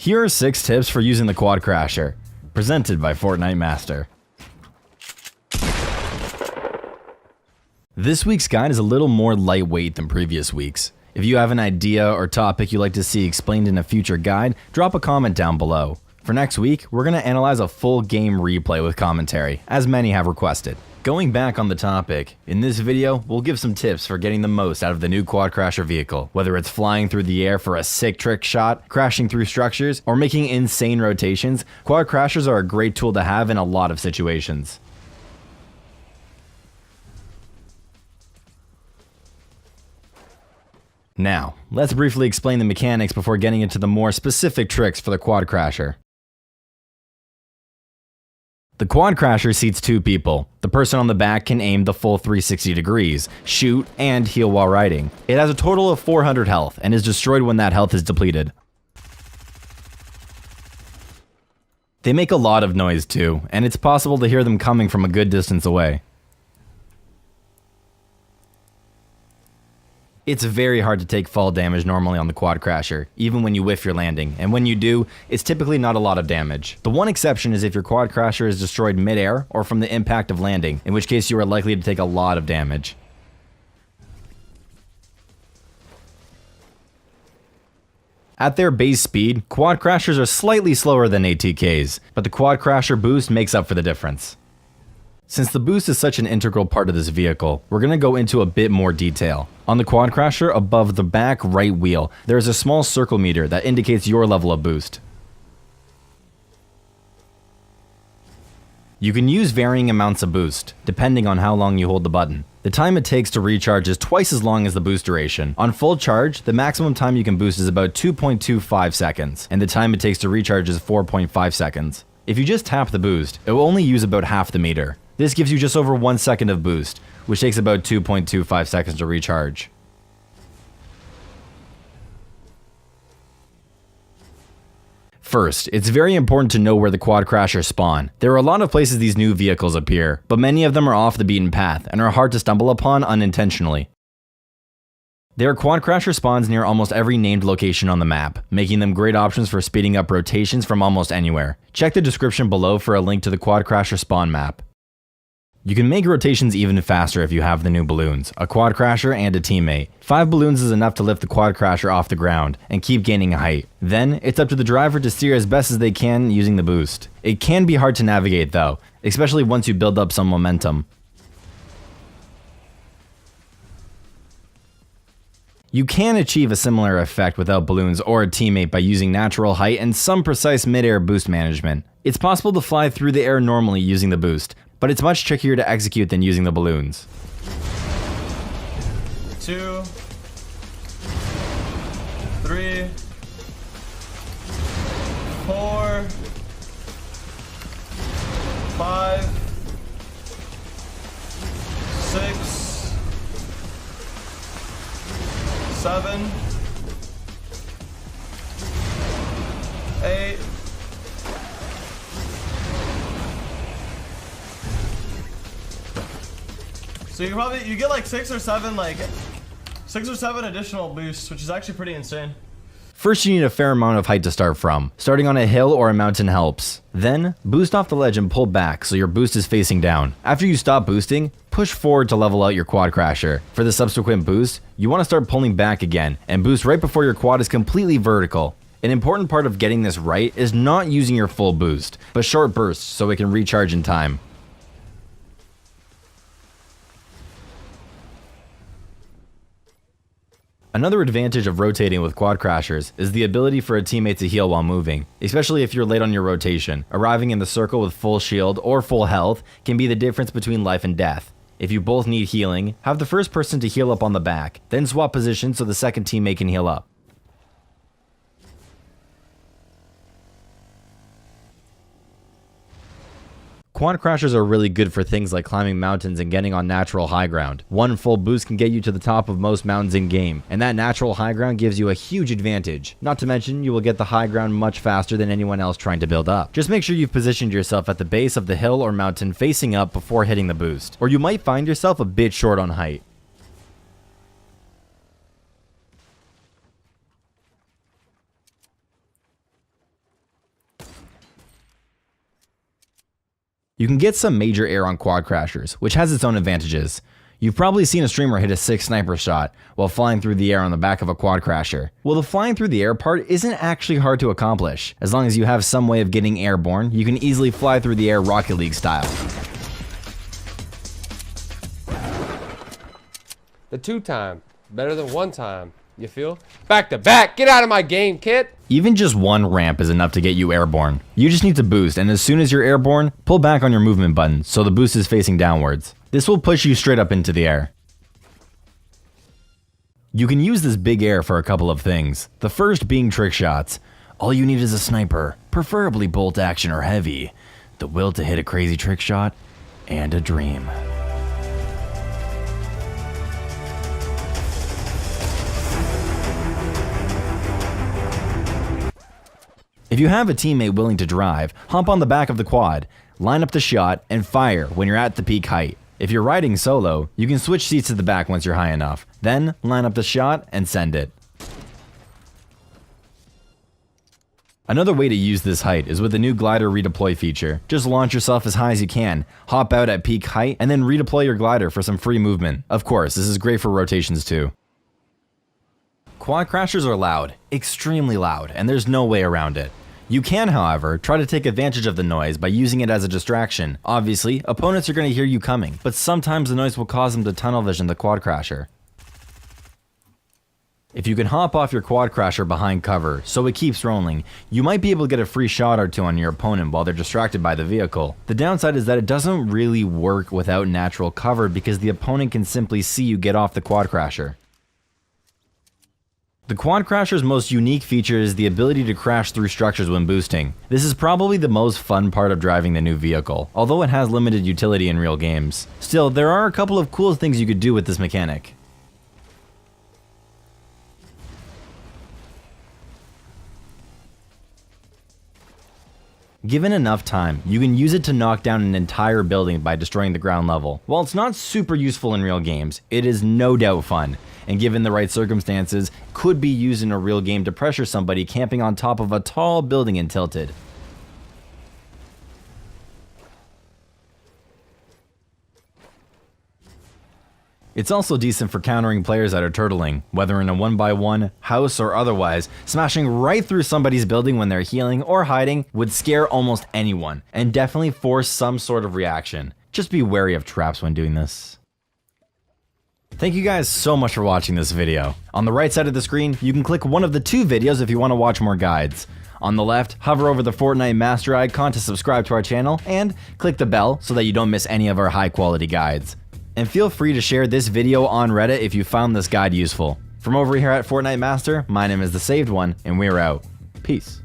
Here are 6 tips for using the Quadcrasher, presented by Fortnite Master. This week's guide is a little more lightweight than previous weeks. If you have an idea or topic you'd like to see explained in a future guide, drop a comment down below. For next week, we're going to analyze a full game replay with commentary, as many have requested. Going back on the topic, in this video, we'll give some tips for getting the most out of the new Quadcrasher vehicle, whether it's flying through the air for a sick trick shot, crashing through structures, or making insane rotations. Quadcrashers are a great tool to have in a lot of situations. Now, let's briefly explain the mechanics before getting into the more specific tricks for the Quadcrasher. The Quadcrasher seats 2 people. The person on the back can aim the full 360 degrees, shoot, and heal while riding. It has a total of 400 health and is destroyed when that health is depleted. They make a lot of noise too, and it's possible to hear them coming from a good distance away. It's very hard to take fall damage normally on the Quadcrasher, even when you whiff your landing, and when you do, it's typically not a lot of damage. The one exception is if your Quadcrasher is destroyed mid-air or from the impact of landing, in which case you are likely to take a lot of damage. At their base speed, Quadcrashers are slightly slower than ATKs, but the Quadcrasher boost makes up for the difference. Since the boost is such an integral part of this vehicle, we're going to go into a bit more detail. On the Quadcrasher, above the back right wheel, there is a small circle meter that indicates your level of boost. You can use varying amounts of boost, depending on how long you hold the button. The time it takes to recharge is twice as long as the boost duration. On full charge, the maximum time you can boost is about 2.25 seconds, and the time it takes to recharge is 4.5 seconds. If you just tap the boost, it will only use about half the meter. This gives you just over 1 second of boost, which takes about 2.25 seconds to recharge. First, it's very important to know where the Quadcrashers spawn. There are a lot of places these new vehicles appear, but many of them are off the beaten path and are hard to stumble upon unintentionally. There are Quadcrasher spawns near almost every named location on the map, making them great options for speeding up rotations from almost anywhere. Check the description below for a link to the Quadcrasher spawn map. You can make rotations even faster if you have the new balloons, a Quadcrasher and a teammate. 5 balloons is enough to lift the Quadcrasher off the ground and keep gaining height. Then, it's up to the driver to steer as best as they can using the boost. It can be hard to navigate though, especially once you build up some momentum. You can achieve a similar effect without balloons or a teammate by using natural height and some precise mid-air boost management. It's possible to fly through the air normally using the boost, but it's much trickier to execute than using the balloons. 2, 3, 4, 5, 6, 7, 8, 'So you get like 6 or 7 additional boosts, which is actually pretty insane. First, you need a fair amount of height to start from. Starting on a hill or a mountain helps. Then, boost off the ledge and pull back so your boost is facing down. After you stop boosting, push forward to level out your Quadcrasher. For the subsequent boost, you want to start pulling back again and boost right before your quad is completely vertical. An important part of getting this right is not using your full boost, but short bursts so it can recharge in time. Another advantage of rotating with Quadcrashers is the ability for a teammate to heal while moving, especially if you're late on your rotation. Arriving in the circle with full shield or full health can be the difference between life and death. If you both need healing, have the first person to heal up on the back, then swap positions so the second teammate can heal up. Quadcrashers are really good for things like climbing mountains and getting on natural high ground. One full boost can get you to the top of most mountains in game, and that natural high ground gives you a huge advantage. Not to mention, you will get the high ground much faster than anyone else trying to build up. Just make sure you've positioned yourself at the base of the hill or mountain facing up before hitting the boost, or you might find yourself a bit short on height. You can get some major air on Quadcrashers, which has its own advantages. You've probably seen a streamer hit a 6 sniper shot while flying through the air on the back of a Quadcrasher. Well, the flying through the air part isn't actually hard to accomplish. As long as you have some way of getting airborne, you can easily fly through the air Rocket League style. The 2 time, better than 1 time, you feel? Back to back, get out of my game, kid! Even just one ramp is enough to get you airborne. You just need to boost, and as soon as you're airborne, pull back on your movement button so the boost is facing downwards. This will push you straight up into the air. You can use this big air for a couple of things. The first being trick shots. All you need is a sniper, preferably bolt action or heavy, the will to hit a crazy trick shot, and a dream. If you have a teammate willing to drive, hop on the back of the quad, line up the shot, and fire when you're at the peak height. If you're riding solo, you can switch seats to the back once you're high enough, then line up the shot and send it. Another way to use this height is with the new glider redeploy feature. Just launch yourself as high as you can, hop out at peak height, and then redeploy your glider for some free movement. Of course, this is great for rotations too. Quadcrashers are loud, extremely loud, and there's no way around it. You can, however, try to take advantage of the noise by using it as a distraction. Obviously, opponents are going to hear you coming, but sometimes the noise will cause them to tunnel vision the Quadcrasher. If you can hop off your Quadcrasher behind cover so it keeps rolling, you might be able to get a free shot or two on your opponent while they're distracted by the vehicle. The downside is that it doesn't really work without natural cover because the opponent can simply see you get off the Quadcrasher. The Quadcrasher's most unique feature is the ability to crash through structures when boosting. This is probably the most fun part of driving the new vehicle, although it has limited utility in real games. Still, there are a couple of cool things you could do with this mechanic. Given enough time, you can use it to knock down an entire building by destroying the ground level. While it's not super useful in real games, it is no doubt fun, and given the right circumstances, could be used in a real game to pressure somebody camping on top of a tall building and tilted. It's also decent for countering players that are turtling, whether in a 1x1, house, or otherwise. Smashing right through somebody's building when they're healing or hiding would scare almost anyone, and definitely force some sort of reaction. Just be wary of traps when doing this. Thank you guys so much for watching this video. On the right side of the screen, you can click one of the 2 videos if you want to watch more guides. On the left, hover over the Fortnite Master icon to subscribe to our channel, and click the bell so that you don't miss any of our high quality guides. And feel free to share this video on Reddit if you found this guide useful. From over here at Fortnite Master, my name is The Saved One, and we're out. Peace.